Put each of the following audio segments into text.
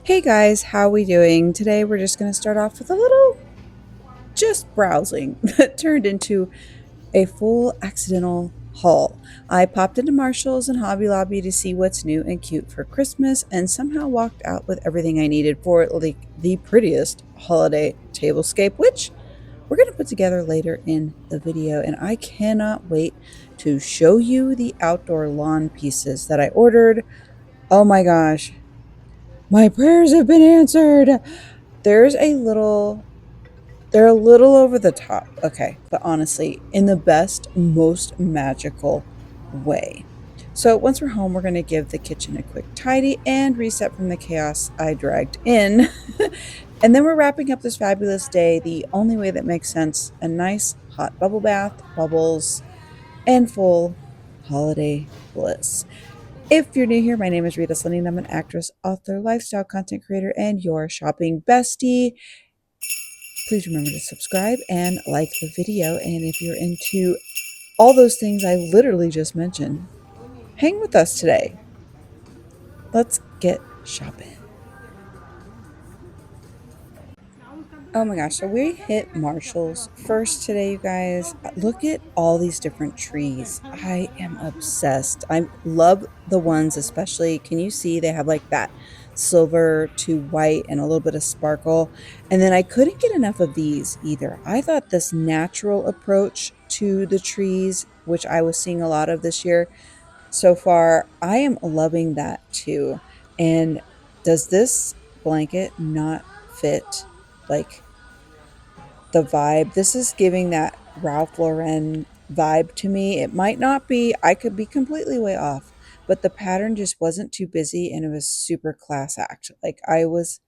Hey guys, how we doing? Today we're just going to start off with a little just browsing that turned into a full accidental haul. I popped into Marshall's and Hobby Lobby to see what's new and cute for Christmas and somehow walked out with everything I needed for like the prettiest holiday tablescape, which we're going to put together later in the video. And I cannot wait to show you the outdoor lawn pieces that I ordered. Oh my gosh, my prayers have been answered. There's a little They're a little over the top, okay, but honestly, in the best, most magical way. So once we're home, we're going to give the kitchen a quick tidy and reset from the chaos I dragged in. And then we're wrapping up this fabulous day the only way that makes sense: a nice hot bubble bath, bubbles, and full holiday bliss. If you're new here, my name is Rita Slinning. I'm an actress, author, lifestyle content creator, and your shopping bestie. Please remember to subscribe and like the video. And if you're into all those things I literally just mentioned, hang with us today. Let's get shopping. Oh my gosh, so we hit Marshall's first today, you guys. Look at all these different trees. I am obsessed. I love the ones, especially, can you see they have like that silver to white and a little bit of sparkle? And then I couldn't get enough of these either. I thought this natural approach to the trees, which I was seeing a lot of this year so far, I am loving that too. And does this blanket not fit like the vibe? This is giving that Ralph Lauren vibe to me. It might not be, I could be completely way off, but the pattern just wasn't too busy and it was super class act. Like I was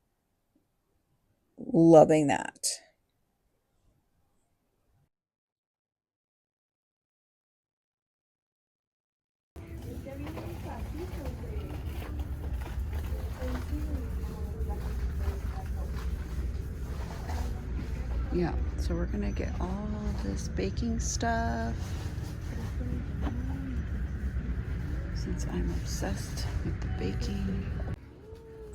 loving that. Yeah, so we're gonna get all this baking stuff since I'm obsessed with the baking.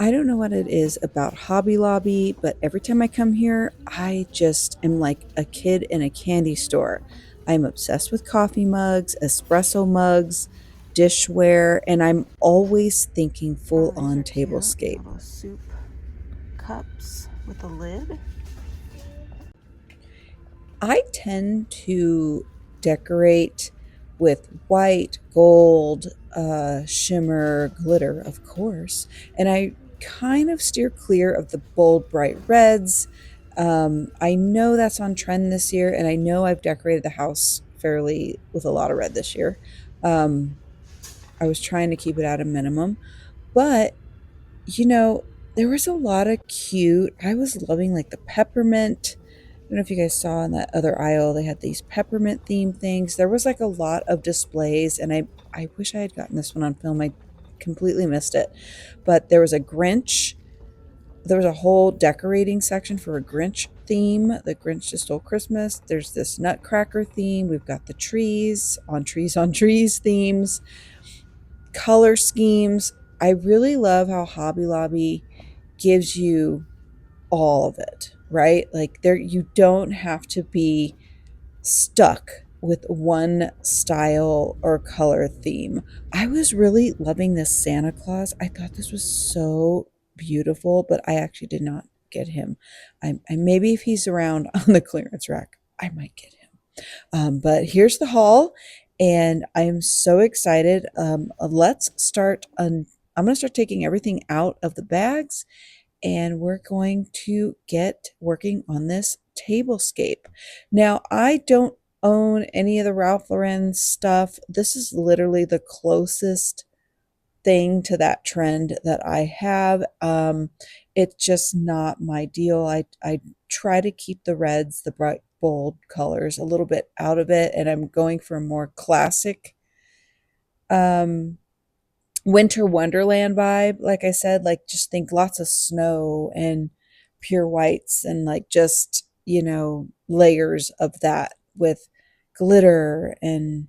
I don't know what it is about Hobby Lobby, but every time I come here, I just am like a kid in a candy store. I'm obsessed with coffee mugs, espresso mugs, dishware, and I'm always thinking full on tablescape. Little soup cups with a lid. I tend to decorate with white, gold, shimmer, glitter, of course, and I kind of steer clear of the bold, bright reds. I know that's on trend this year, and I know I've decorated the house fairly with a lot of red this year. Um, I was trying to keep it at a minimum, but you know, there was a lot of cute. I was loving like the peppermint. I don't know if you guys saw in that other aisle, they had these peppermint themed things. There was like a lot of displays, and I wish I had gotten this one on film. I completely missed it. But there was a Grinch. There was a whole decorating section for a Grinch theme. The Grinch Just Stole Christmas. There's this Nutcracker theme. We've got the trees on trees themes, color schemes. I really love how Hobby Lobby gives you all of it, right? Like there you don't have to be stuck with one style or color theme. I was really loving this Santa Claus. I thought this was so beautiful, but I actually did not get him. I maybe if he's around on the clearance rack, I might get him. But here's the haul, and I am so excited. Let's start. I'm going to start taking everything out of the bags, and we're going to get working on this tablescape. Now, I don't own any of the Ralph Lauren stuff. This is literally the closest thing to that trend that I have. It's just not my deal. I try to keep the reds, the bright bold colors a little bit out of it, and I'm going for a more classic um winter wonderland vibe. Like I said, like just think lots of snow and pure whites and like just, layers of that with glitter and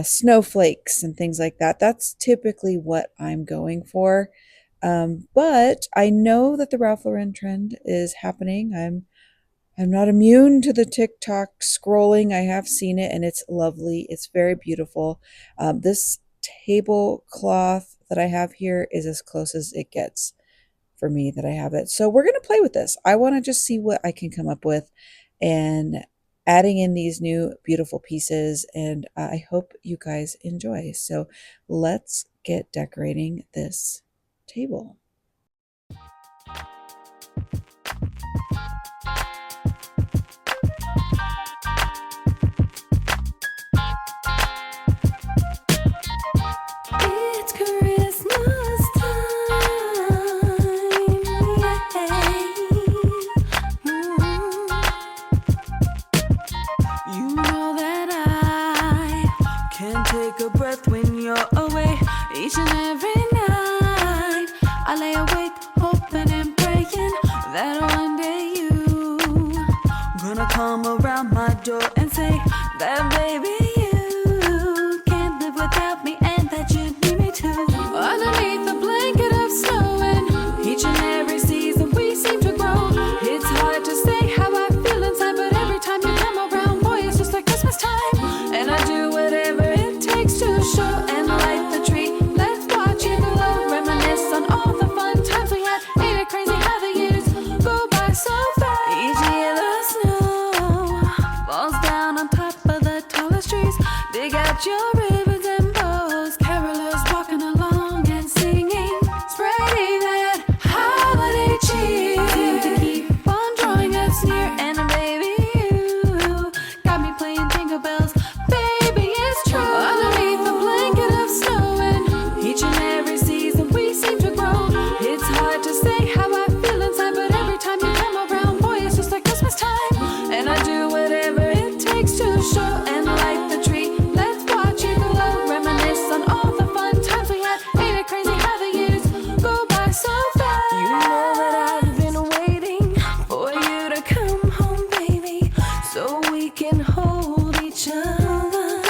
snowflakes and things like that. That's typically what I'm going for. But I know that the Ralph Lauren trend is happening. I'm not immune to the TikTok scrolling. I have seen it and it's lovely. It's very beautiful. This tablecloth that I have here is as close as it gets for me that I have it. So we're going to play with this. I want to just see what I can come up with and adding in these new beautiful pieces. And I hope you guys enjoy. So let's get decorating this table. It's Christmas time, You know that I can't take a breath when you're away. Each and every night I lay awake, hoping and praying that one day you gonna come around my door and say that baby you can't live without me and that you need me too. Underneath the blanket of snow and each and every season we seem to grow. It's hard to say how I feel inside, but every time you come around, boy, it's just like Christmas time. And I do whatever it takes to show and light the tree. Let's watch it glow, reminisce on all the fun times we had. Ain't it crazy how the years go by so fast? Each year the snow falls down on top of the tallest trees. Dig out your ribbons and bows, carolers walking along and singing, spreading that holiday cheer. Seem to keep on drawing us near, and baby you got me playing jingle bells. Baby, it's true. Underneath the blanket of snow and each and every season we seem to grow. It's hard to say how I feel inside, but every time you come around, boy, it's just like Christmas time. And I do whatever it takes to show and light the tree. Let's watch it glow, reminisce on all the fun times we had. Ain't it crazy how the years go by so fast? You know that I've been waiting for you to come home, baby, so we can hold each other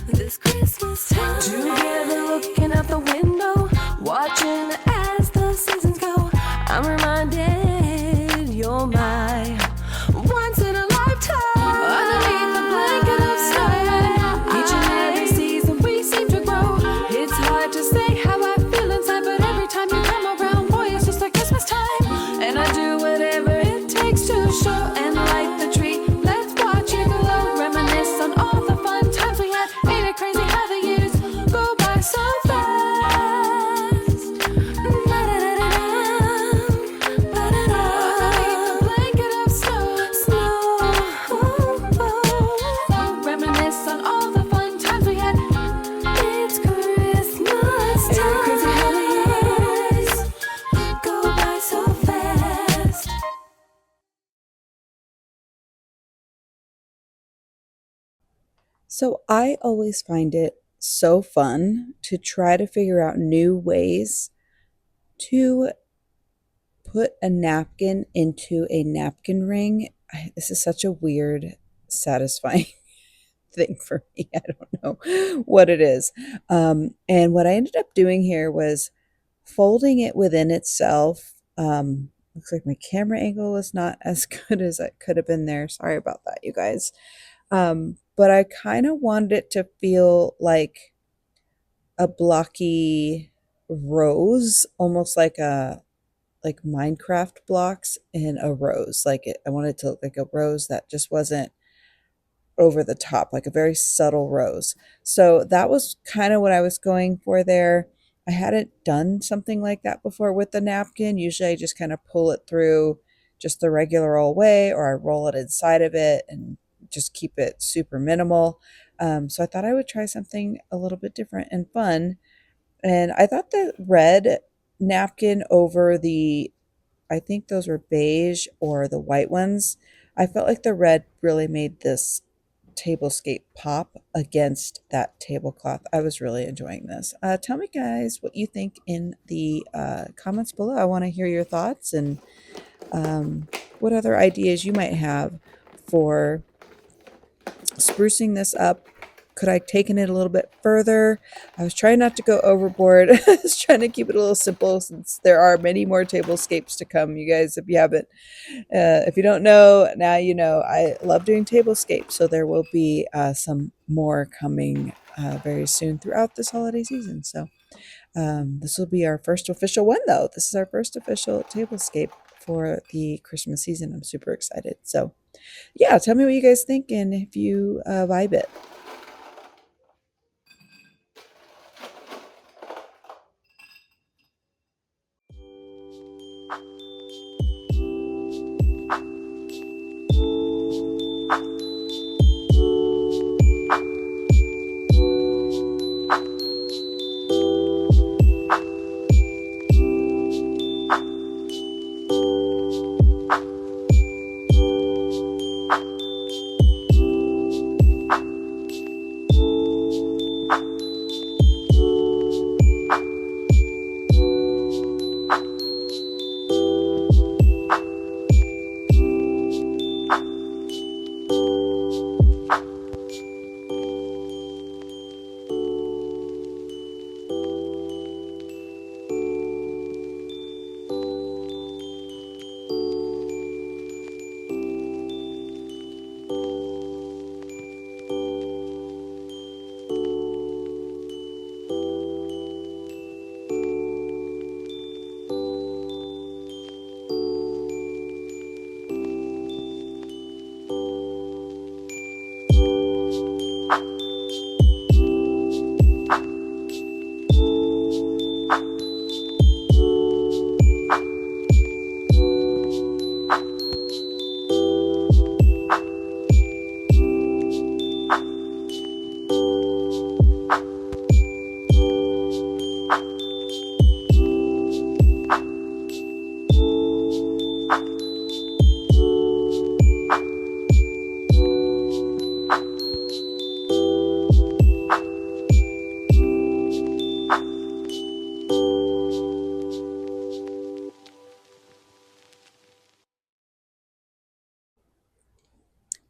this Christmas time. Together looking out the window, watching as the seasons go. I'm reminded you're my once in a lifetime. Underneath the blanket of snow, each and every season we seem to grow. It's hard to say how I feel inside, but every time you come around, boy, it's just like Christmas time. And I do whatever it takes to show and light the tree. Let's watch it glow, reminisce on all the fun times we had. Ain't it crazy how the years go by so fast? Underneath the blanket of snow, reminisce on all the fun times we had. It's Christmas time. Ain't it crazy how the years go by so fast? So I always find it so fun to try to figure out new ways to put a napkin into a napkin ring. This is such a weird, satisfying thing for me. I don't know what it is. And what I ended up doing here was folding it within itself. Looks like my camera angle is not as good as it could have been there. Sorry about that, you guys. But I kind of wanted it to feel like a blocky rose, almost like Minecraft blocks in a rose. I wanted it to look like a rose that just wasn't over the top, like a very subtle rose. So that was kind of what I was going for there. I hadn't done something like that before with the napkin. Usually I just kind of pull it through just the regular old way, or I roll it inside of it and just keep it super minimal. So I thought I would try something a little bit different and fun. And I thought the red napkin over I think those were beige or the white ones. I felt like the red really made this tablescape pop against that tablecloth. I was really enjoying this. Tell me, guys, what you think in the comments below. I want to hear your thoughts and what other ideas you might have for sprucing this up, could I taken it a little bit further? I was trying not to go overboard. I was trying to keep it a little simple since there are many more tablescapes to come. You guys, if you don't know, now you know. I love doing tablescapes, so there will be some more coming very soon throughout this holiday season. So this will be our first official one, though. This is our first official tablescape for the Christmas season. I'm super excited. So, yeah, tell me what you guys think and if you vibe it.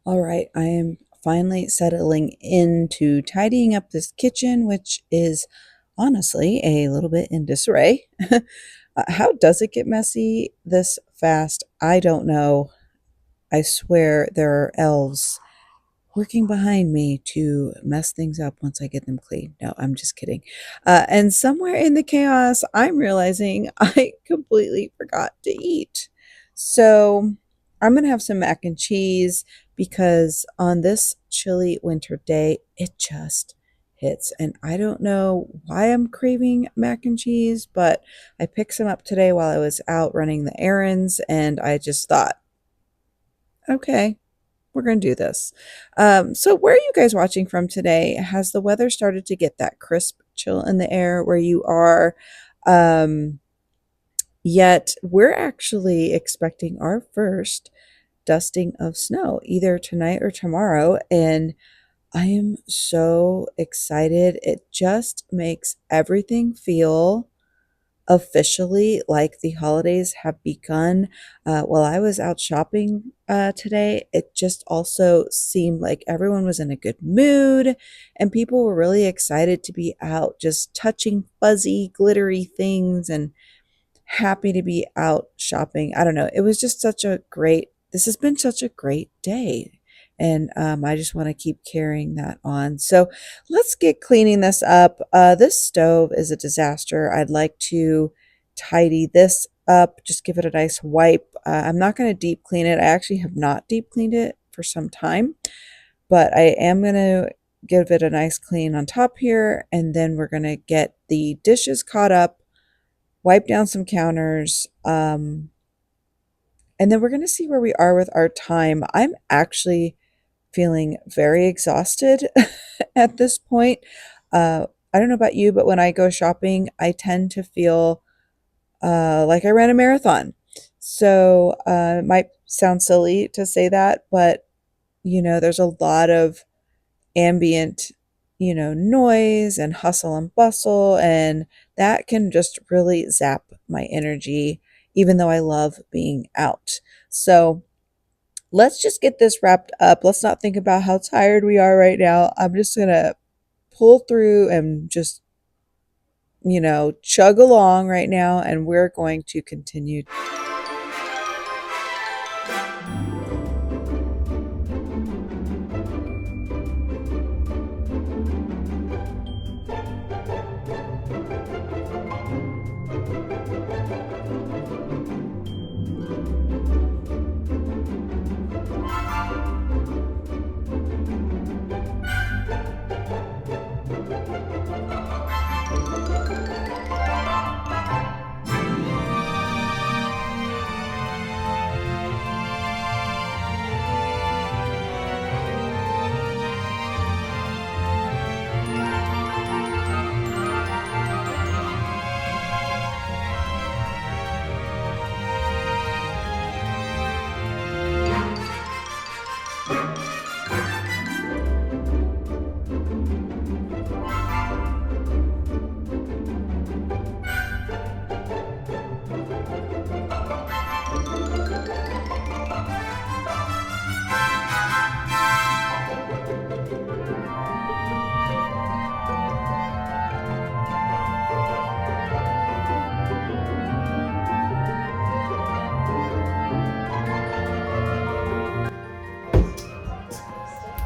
All right, I am finally settling into tidying up this kitchen, which is honestly a little bit in disarray. How does it get messy this fast? I don't know. I swear there are elves working behind me to mess things up once I get them clean. No, I'm just kidding. And somewhere in the chaos, I'm realizing I completely forgot to eat. So I'm going to have some mac and cheese because on this chilly winter day, it just hits. And I don't know why I'm craving mac and cheese, but I picked some up today while I was out running the errands, and I just thought, okay, we're going to do this. So, where are you guys watching from today? Has the weather started to get that crisp chill in the air where you are? Um, Yet, we're actually expecting our first dusting of snow either tonight or tomorrow. And I am so excited. It just makes everything feel officially like the holidays have begun. While I was out shopping today, it just also seemed like everyone was in a good mood and people were really excited to be out just touching fuzzy, glittery things and happy to be out shopping. I don't know. It was just this has been such a great day. And I just want to keep carrying that on. So let's get cleaning this up. This stove is a disaster. I'd like to tidy this up, just give it a nice wipe. I'm not going to deep clean it. I actually have not deep cleaned it for some time, but I am going to give it a nice clean on top here. And then we're going to get the dishes caught up, wipe down some counters, and then we're going to see where we are with our time. I'm actually feeling very exhausted at this point. I don't know about you, but when I go shopping, I tend to feel like I ran a marathon. So it might sound silly to say that, but there's a lot of ambient, noise and hustle and bustle, and that can just really zap my energy, even though I love being out. So let's just get this wrapped up. Let's not think about how tired we are right now. I'm just gonna pull through and just, chug along right now, and we're going to continue.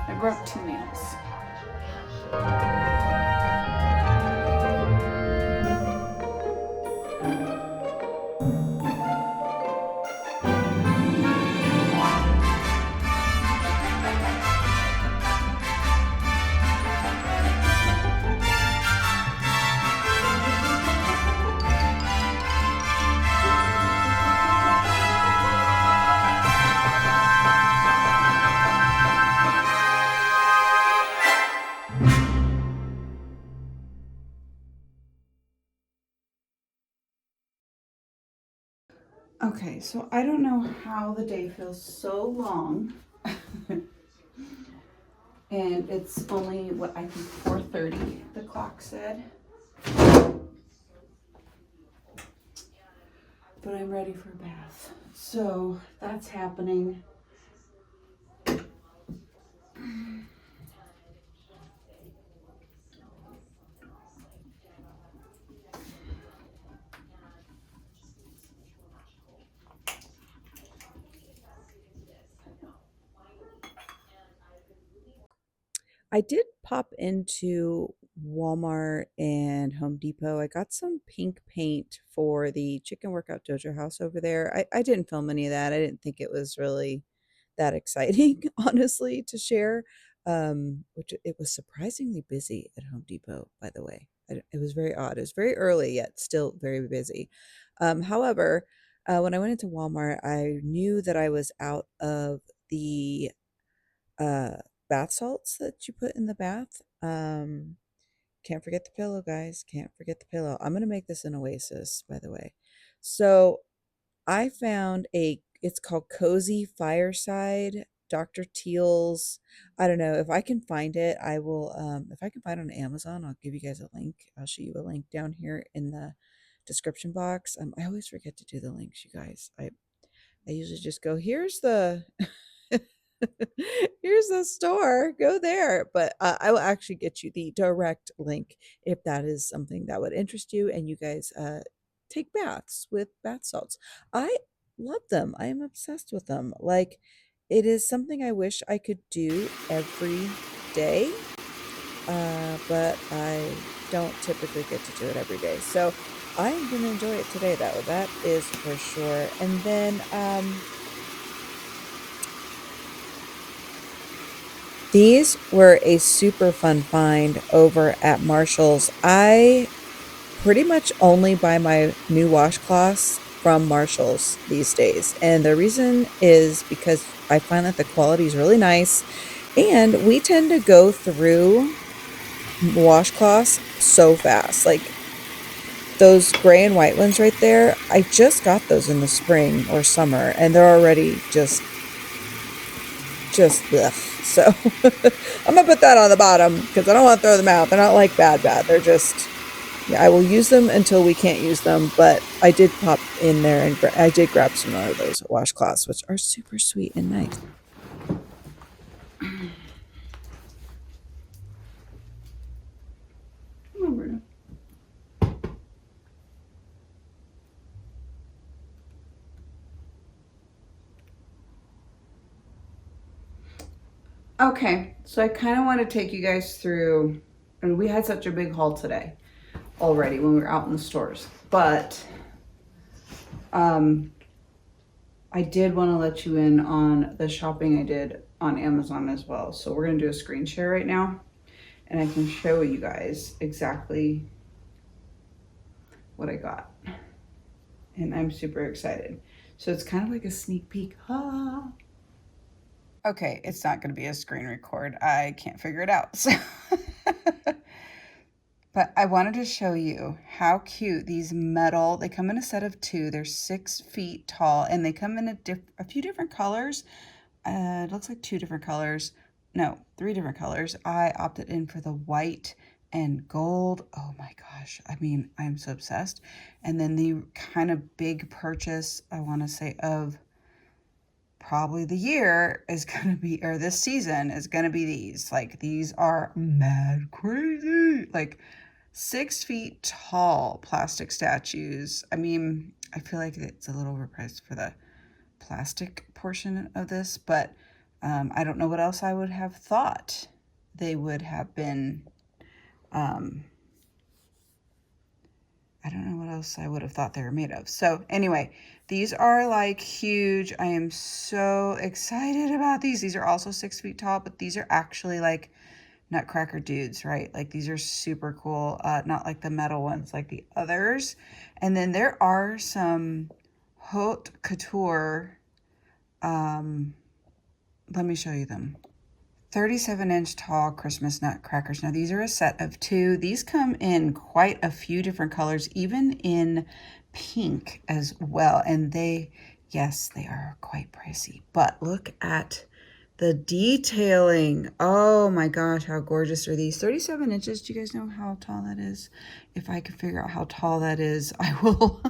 I brought 2 nails. Okay, so I don't know how the day feels so long. And it's only, what, I think 4:30, the clock said. But I'm ready for a bath. So that's happening. I did pop into Walmart and Home Depot. I got some pink paint for the Chicken Workout Dojo house over there. I didn't film any of that. I didn't think it was really that exciting, honestly, to share. Which it was surprisingly busy at Home Depot, by the way. It was very odd. It was very early, yet still very busy. However, when I went into Walmart, I knew that I was out of the uh, bath salts that you put in the bath. Can't forget the pillow, guys. Can't forget the pillow. I'm gonna make this an oasis, by the way. So I found it's called Cozy Fireside, Dr. Teal's. I don't know if I can find it. I will, if I can find it on Amazon, I'll give you guys a link. I'll show you a link down here in the description box. I always forget to do the links, you guys. I usually just go, here's the here's the store, go there. But I will actually get you the direct link if that is something that would interest you and you guys take baths with bath salts. I love them. I am obsessed with them. Like, it is something I wish I could do every day, but I don't typically get to do it every day. So I'm going to enjoy it today, though. That is for sure. And then these were a super fun find over at Marshall's. I pretty much only buy my new washcloths from Marshall's these days. And the reason is because I find that the quality is really nice. And we tend to go through washcloths so fast. Like those gray and white ones right there, I just got those in the spring or summer, and they're already just ugh. So I'm gonna put that on the bottom because I don't want to throw them out. They're not like bad. They're just, yeah, I will use them until we can't use them. But I did pop in there and I did grab some more of those washcloths, which are super sweet and nice. 。 . 。 . 。 . 。 . . . 。 . . . . . 。 . . . . 。 . . . 。 . . 。 . . 。 . . 。 . . 。 . 。 . 。 . 。 . 。 . . 。 . . . 。 . Thank you. Okay, so I kind of want to take you guys through, and we had such a big haul today already when we were out in the stores, but I did want to let you in on the shopping I did on Amazon as well. So we're going to do a screen share right now, and I can show you guys exactly what I got. And I'm super excited. So it's kind of like a sneak peek. Ah. Okay, it's not going to be a screen record. I can't figure it out. So but I wanted to show you how cute these metal, they come in a set of two. They're 6 feet tall, and they come in a few different colors. It looks like 2 different colors. No, 3 different colors. I opted in for the white and gold. Oh my gosh. I mean, I'm so obsessed. And then the kind of big purchase, I want to say, of probably the year is going to be, or this season is going to be these. Like, these are mad crazy. Like, 6 feet tall plastic statues. I mean, I feel like it's a little overpriced for the plastic portion of this, but I don't know what else I would have thought they would have been. I don't know what else I would have thought they were made of. So anyway, these are like huge. I am so excited about these. These are also 6 feet tall, but these are actually like Nutcracker dudes, right? Like these are super cool. Not like the metal ones like the others. And then there are some haute couture. Let me show you them. 37-inch tall Christmas nutcrackers. Now these are a set of 2. These come in quite a few different colors, even in pink as well. And they, yes, they are quite pricey. But look at the detailing. Oh my gosh, how gorgeous are these? 37 inches. Do you guys know how tall that is? If I can figure out how tall that is, I will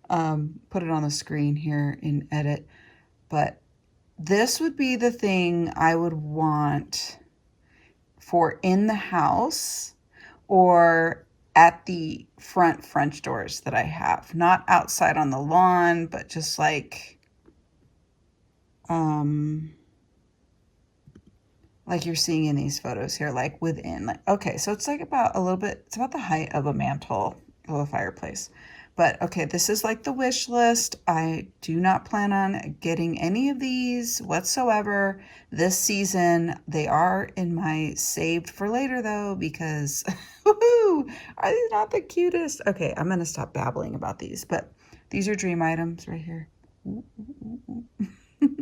put it on the screen here in edit. But this would be the thing I would want for in the house or at the front French doors that I have. Not outside on the lawn, but just like you're seeing in these photos here, like within. Like, okay, so it's like about a little bit, it's about the height of a mantle of a fireplace. But okay, this is like the wish list. I do not plan on getting any of these whatsoever this season. They are in my saved for later though, because woohoo, are these not the cutest? Okay, I'm gonna stop babbling about these, but these are dream items right here. Ooh, ooh, ooh, ooh.